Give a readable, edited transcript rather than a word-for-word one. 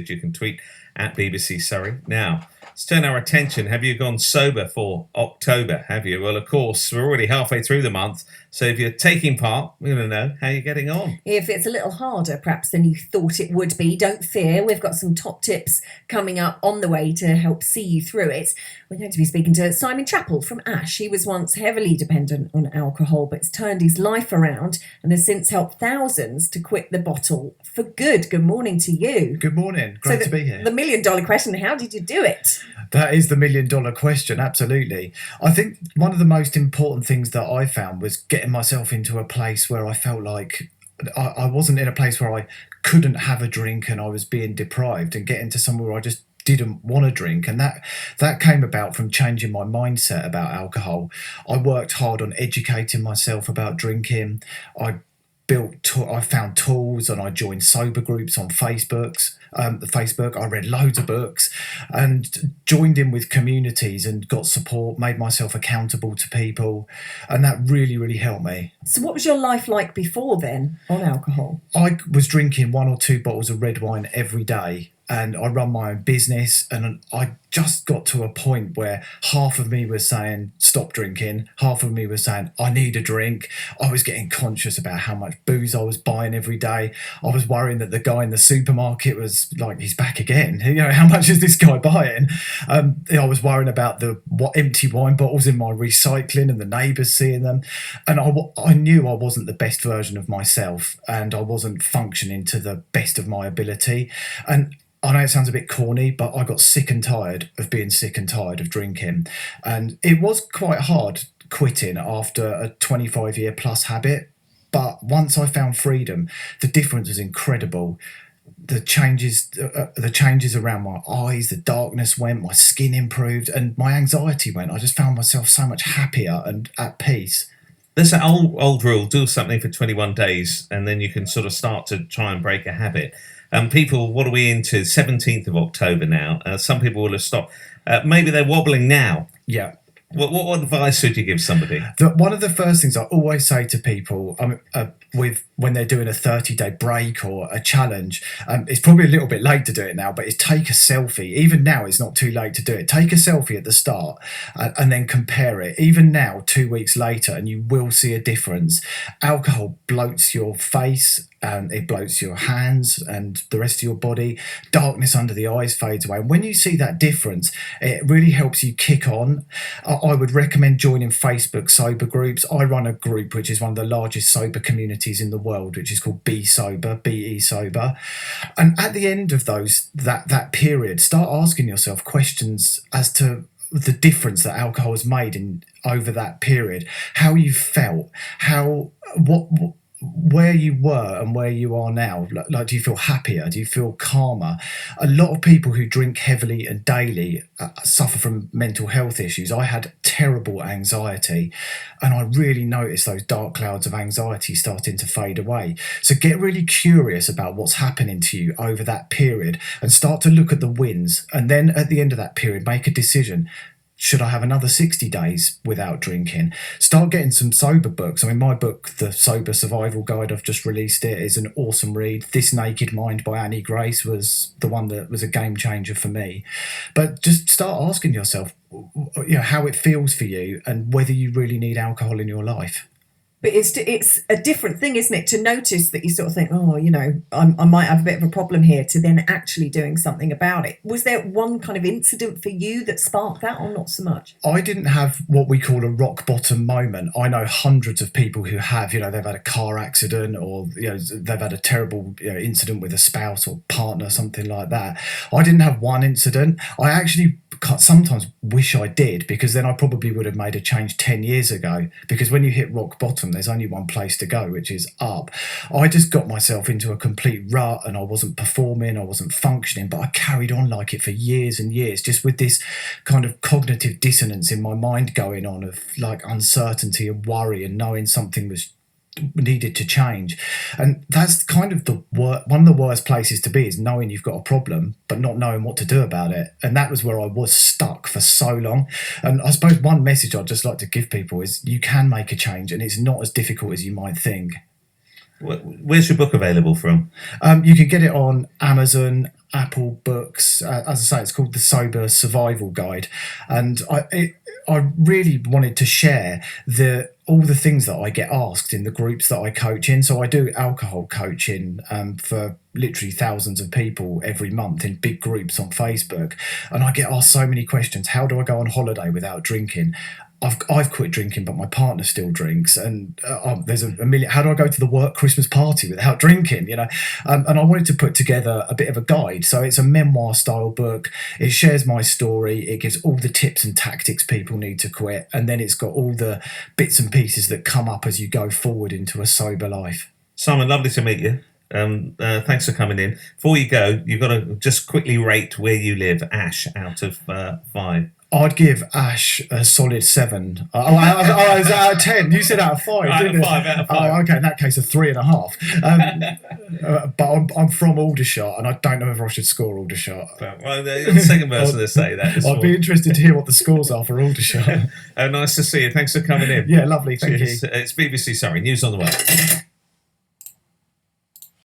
tweeted, you can tweet at BBC Surrey. Now, let's turn our attention. Have you gone sober for October? Have you? Well, of course, we're already halfway through the month. So if you're taking part, we're going to know how you're getting on. If it's a little harder perhaps than you thought it would be, don't fear. We've got some top tips coming up on the way to help see you through it. We're going to be speaking to Simon Chapple from Ash. He was once heavily dependent on alcohol, but it's turned his life around and has since helped thousands to quit the bottle for good. Good morning to you. Good morning. Great to be here. The million-dollar question, how did you do it? That is the million-dollar question, absolutely. I think one of the most important things that I found was getting myself into a place where I felt like I wasn't in a place where I couldn't have a drink and I was being deprived, and getting to somewhere where I just didn't want to drink. And that came about from changing my mindset about alcohol. I worked hard on educating myself about drinking. I found tools and I joined sober groups on Facebook. I read loads of books and joined in with communities and got support, made myself accountable to people, and that really, really helped me. So what was your life like before then on alcohol? I was drinking 1 or 2 bottles of red wine every day, and I run my own business, and I just got to a point where half of me was saying stop drinking, half of me was saying I need a drink. I was getting conscious about how much booze I was buying every day. I was worrying that the guy in the supermarket was like, he's back again, how much is this guy buying? I was worrying about the empty wine bottles in my recycling and the neighbours seeing them, and I knew I wasn't the best version of myself, and I wasn't functioning to the best of my ability. And I know it sounds a bit corny, but I got sick and tired of being sick and tired of drinking. And it was quite hard quitting after a 25-year plus habit. But once I found freedom, the difference was incredible. The changes around my eyes, the darkness went, my skin improved, and my anxiety went. I just found myself so much happier and at peace. There's that old rule, do something for 21 days, and then you can sort of start to try and break a habit. People, what are we into? 17th of October now. Some people will have stopped. Maybe they're wobbling now. Yeah. What advice would you give somebody? One of the first things I always say to people when they're doing a 30-day break or a challenge, it's probably a little bit late to do it now, but it's take a selfie. Even now, it's not too late to do it. Take a selfie at the start and then compare it. Even now, 2 weeks later, and you will see a difference. Alcohol bloats your face, and it bloats your hands and the rest of your body. Darkness under the eyes fades away. And when you see that difference, it really helps you kick on. I would recommend joining Facebook sober groups. I run a group which is one of the largest sober communities in the world, which is called Be Sober, BE Sober. And at the end of that period, start asking yourself questions as to the difference that alcohol has made over that period, how you felt, where you were and where you are now. Like, do you feel happier? Do you feel calmer? A lot of people who drink heavily and daily suffer from mental health issues. I had terrible anxiety, and I really noticed those dark clouds of anxiety starting to fade away. So get really curious about what's happening to you over that period and start to look at the wins. And then at the end of that period, make a decision. Should I have another 60 days without drinking? Start getting some sober books. I mean, my book, The Sober Survival Guide, I've just released it, is an awesome read. This Naked Mind by Annie Grace was the one that was a game changer for me. But just start asking yourself, how it feels for you and whether you really need alcohol in your life. But it's a different thing, isn't it, to notice that you sort of think, I might have a bit of a problem here, to then actually doing something about it. Was there one kind of incident for you that sparked that, or not so much? I didn't have what we call a rock bottom moment. I know hundreds of people who have, they've had a car accident, or they've had a terrible incident with a spouse or partner, something like that. I didn't have one incident. I actually sometimes wish I did, because then I probably would have made a change 10 years ago, because when you hit rock bottom, there's only one place to go, which is up. I just got myself into a complete rut, and I wasn't performing, I wasn't functioning, but I carried on like it for years and years, just with this kind of cognitive dissonance in my mind going on, of like uncertainty and worry and knowing something was needed to change. And that's kind of one of the worst places to be, is knowing you've got a problem but not knowing what to do about it. And that was where I was stuck for so long. And I suppose one message I'd just like to give people is you can make a change, and it's not as difficult as you might think. Where's your book available from? You can get it on Amazon, Apple books. As I say, it's called the Sober Survival Guide, and I really wanted to share all the things that I get asked in the groups that I coach in. So I do alcohol coaching for literally thousands of people every month in big groups on Facebook, and I get asked so many questions. How do I go on holiday without drinking? I've quit drinking, but my partner still drinks, and there's a million. How do I go to the work Christmas party without drinking? You know, and I wanted to put together a bit of a guide. So it's a memoir style book. It shares my story. It gives all the tips and tactics people need to quit, and then it's got all the bits and pieces that come up as you go forward into a sober life. Simon, lovely to meet you. Thanks for coming in. Before you go, you've got to just quickly rate where you live, Ash, out of 5. I'd give Ash a solid 7. I was out of 10. You said out of 5. Out of 5. Out of 5. Oh, okay. In that case, a 3.5. But I'm from Aldershot, and I don't know whether I should score Aldershot. Well, you're the second person to say that. I'd be interested to hear what the scores are for Aldershot. Nice to see you. Thanks for coming in. Yeah, lovely. Thank you. It's BBC Surrey News on the Way.